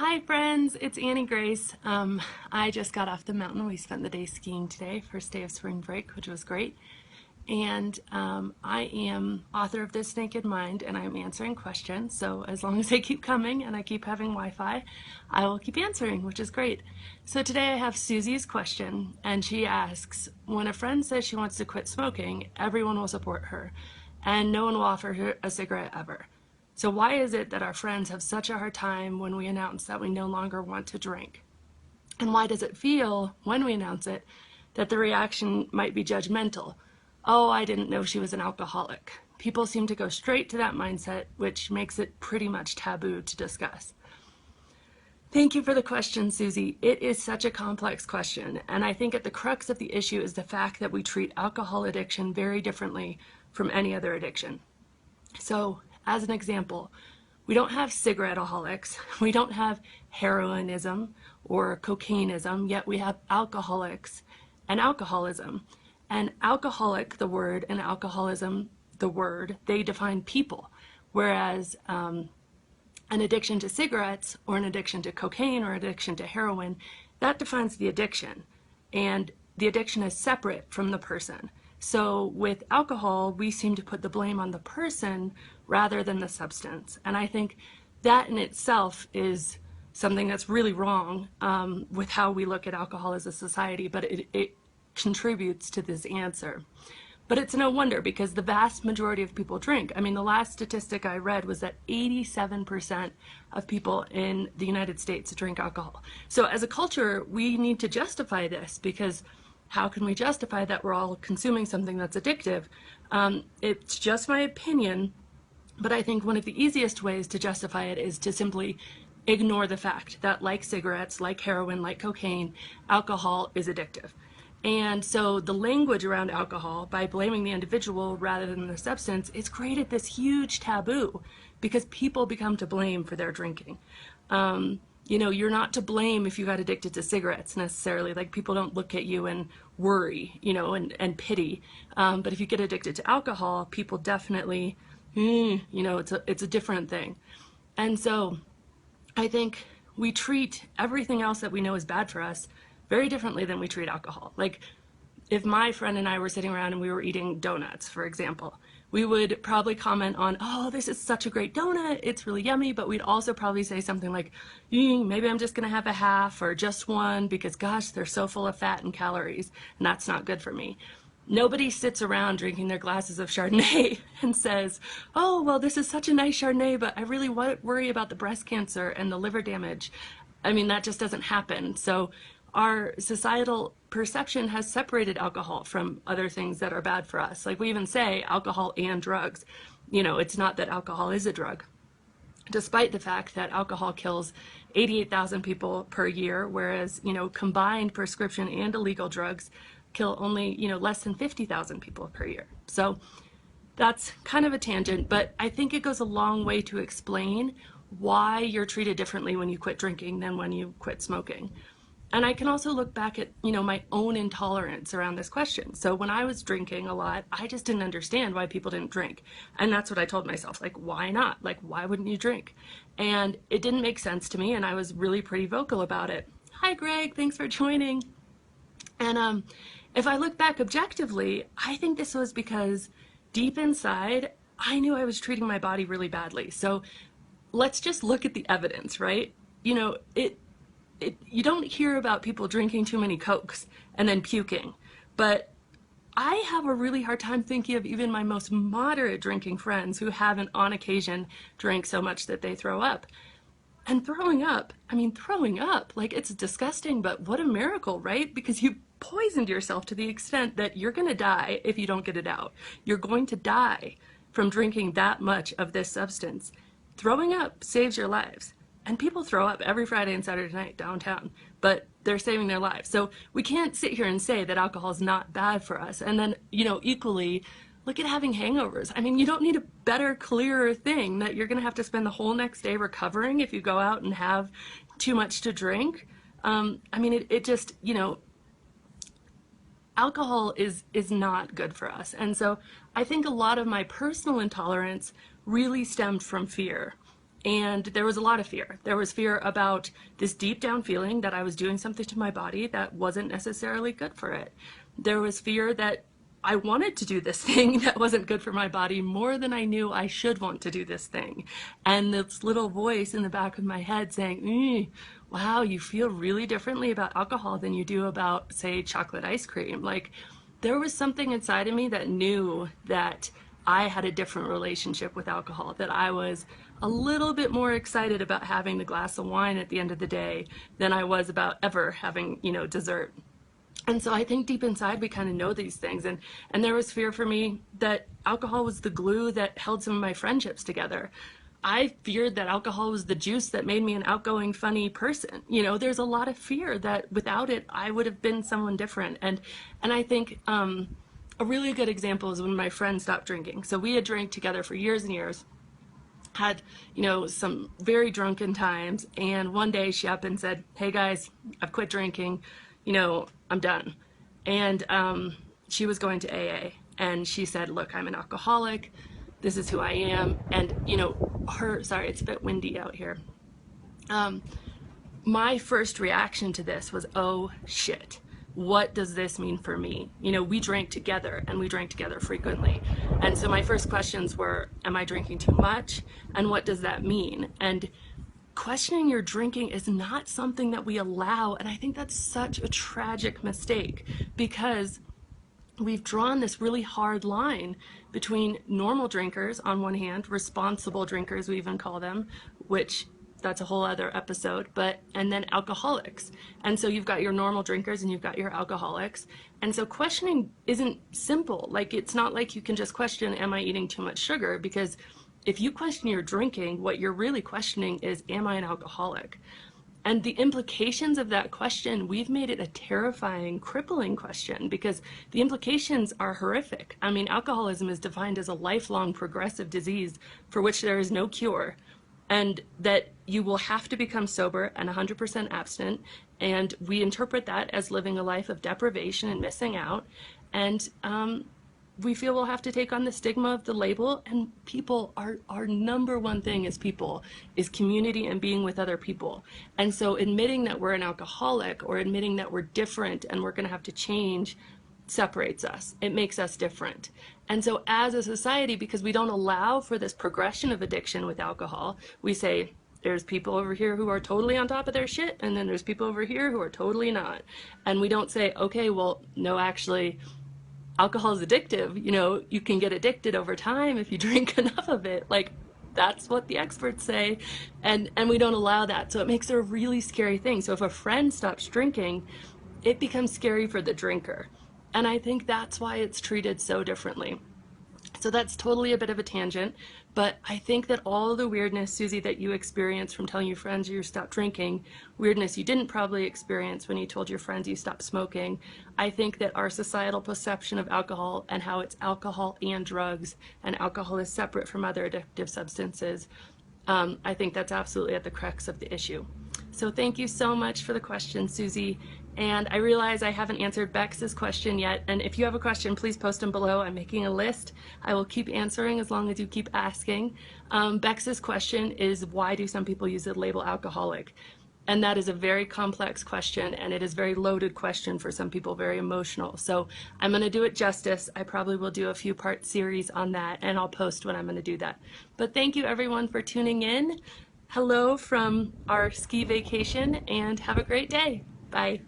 Hi friends, it's Annie Grace. I just got off the mountain. We spent the day skiing today, first day of spring break, which was great. And I am author of This Naked Mind, and I'm answering questions. So as long as they keep coming and I keep having Wi-Fi, I will keep answering, which is great. So today I have Susie's question, and she asks, when a friend says she wants to quit smoking, everyone will support her, and no one will offer her a cigarette ever. So why is it that our friends have such a hard time when we announce that we no longer want to drink? And why does it feel, when we announce it, that the reaction might be judgmental? Oh, I didn't know she was an alcoholic. People seem to go straight to that mindset, which makes it pretty much taboo to discuss. Thank you for the question, Susie. It is such a complex question, and I think at the crux of the issue is the fact that we treat alcohol addiction very differently from any other addiction. So, as an example, we don't have cigaretteaholics, we don't have heroinism or cocaineism, yet we have alcoholics and alcoholism. And alcoholic, the word, and alcoholism, the word, they define people. Whereas an addiction to cigarettes or an addiction to cocaine or addiction to heroin, that defines the addiction. And the addiction is separate from the person. So with alcohol, we seem to put the blame on the person rather than the substance. And I think that in itself is something that's really wrong with how we look at alcohol as a society, but it contributes to this answer. But it's no wonder, because the vast majority of people drink. I mean, the last statistic I read was that 87% of people in the United States drink alcohol. So as a culture, we need to justify this, because how can we justify that we're all consuming something that's addictive? It's just my opinion, but I think one of the easiest ways to justify it is to simply ignore the fact that, like cigarettes, like heroin, like cocaine, alcohol is addictive. And so the language around alcohol, by blaming the individual rather than the substance, it's created this huge taboo, because people become to blame for their drinking. You know, you're not to blame if you got addicted to cigarettes necessarily. Like, people don't look at you and worry, you know, and pity. But if you get addicted to alcohol, people definitely, you know, it's a different thing. And so I think we treat everything else that we know is bad for us very differently than we treat alcohol. Like, if my friend and I were sitting around and we were eating donuts, for example, we would probably comment on, oh, this is such a great donut, it's really yummy, but we'd also probably say something like, maybe I'm just gonna have a half or just one because, gosh, they're so full of fat and calories, and that's not good for me. Nobody sits around drinking their glasses of Chardonnay and says, oh, well, this is such a nice Chardonnay, but I really worry about the breast cancer and the liver damage. I mean, that just doesn't happen. So our societal perception has separated alcohol from other things that are bad for us. Like, we even say alcohol and drugs. You know, it's not that alcohol is a drug, despite the fact that alcohol kills 88,000 people per year, whereas, you know, combined prescription and illegal drugs kill only, you know, less than 50,000 people per year. So that's kind of a tangent, but I think it goes a long way to explain why you're treated differently when you quit drinking than when you quit smoking. And I can also look back at, you know, my own intolerance around this question. So when I was drinking a lot, I just didn't understand why people didn't drink. And that's what I told myself, like, why not? Like, why wouldn't you drink? And it didn't make sense to me, and I was really pretty vocal about it. Hi, Greg, thanks for joining. And if I look back objectively, I think this was because deep inside, I knew I was treating my body really badly. So let's just look at the evidence, right? You know, you don't hear about people drinking too many Cokes and then puking, but I have a really hard time thinking of even my most moderate drinking friends who haven't on occasion drank so much that they throw up. And throwing up, I mean, throwing up, like, it's disgusting, but what a miracle, right? Because you poisoned yourself to the extent that you're gonna die if you don't get it out. You're going to die from drinking that much of this substance. Throwing up saves your lives. And people throw up every Friday and Saturday night downtown, but they're saving their lives. So we can't sit here and say that alcohol is not bad for us. And then, you know, equally, look at having hangovers. I mean, you don't need a better, clearer thing that you're gonna have to spend the whole next day recovering if you go out and have too much to drink. I mean, it just, you know, alcohol is not good for us. And so I think a lot of my personal intolerance really stemmed from fear. And there was a lot of fear. There was fear about this deep down feeling that I was doing something to my body that wasn't necessarily good for it. There was fear that I wanted to do this thing that wasn't good for my body more than I knew I should want to do this thing. And this little voice in the back of my head saying, wow, you feel really differently about alcohol than you do about, say, chocolate ice cream. Like, there was something inside of me that knew that I had a different relationship with alcohol, that I was a little bit more excited about having the glass of wine at the end of the day than I was about ever having, dessert. And so I think deep inside we kind of know these things. And there was fear for me that alcohol was the glue that held some of my friendships together. I feared that alcohol was the juice that made me an outgoing, funny person. There's a lot of fear that without it, I would have been someone different. And I think a really good example is when my friend stopped drinking. So we had drank together for years and years, had, some very drunken times. And one day she up and said, hey guys, I've quit drinking. I'm done. And she was going to AA, and she said, look, I'm an alcoholic. This is who I am. And, sorry, it's a bit windy out here. My first reaction to this was, oh shit, what does this mean for me? We drank together, and we drank together frequently. And so my first questions were, am I drinking too much? And what does that mean? And questioning your drinking is not something that we allow, and I think that's such a tragic mistake, because we've drawn this really hard line between normal drinkers on one hand, responsible drinkers we even call them, which that's a whole other episode, and then alcoholics. And so you've got your normal drinkers and you've got your alcoholics. And so questioning isn't simple. Like, it's not like you can just question, am I eating too much sugar? Because if you question your drinking, what you're really questioning is, am I an alcoholic? And the implications of that question, we've made it a terrifying, crippling question, because the implications are horrific. I mean, alcoholism is defined as a lifelong progressive disease for which there is no cure, and that you will have to become sober and 100% abstinent. And we interpret that as living a life of deprivation and missing out. And we feel we'll have to take on the stigma of the label. And people, our number one thing as people is community and being with other people. And so admitting that we're an alcoholic or admitting that we're different and we're going to have to change separates us. It makes us different. And so as a society, because we don't allow for this progression of addiction with alcohol, we say, there's people over here who are totally on top of their shit, and then there's people over here who are totally not. And we don't say, okay, well, no, actually, alcohol is addictive. You can get addicted over time if you drink enough of it. Like, that's what the experts say. And we don't allow that. So it makes it a really scary thing. So if a friend stops drinking, it becomes scary for the drinker. And I think that's why it's treated so differently. So that's totally a bit of a tangent, but I think that all the weirdness, Susie, that you experienced from telling your friends you stopped drinking, weirdness you didn't probably experience when you told your friends you stopped smoking, I think that our societal perception of alcohol and how it's alcohol and drugs, and alcohol is separate from other addictive substances, I think that's absolutely at the crux of the issue. So thank you so much for the question, Susie. And I realize I haven't answered Bex's question yet. And if you have a question, please post them below. I'm making a list. I will keep answering as long as you keep asking. Bex's question is, why do some people use the label alcoholic? And that is a very complex question, and it is a very loaded question for some people, very emotional. So I'm going to do it justice. I probably will do a few part series on that, and I'll post when I'm going to do that. But thank you everyone for tuning in. Hello from our ski vacation, and have a great day. Bye.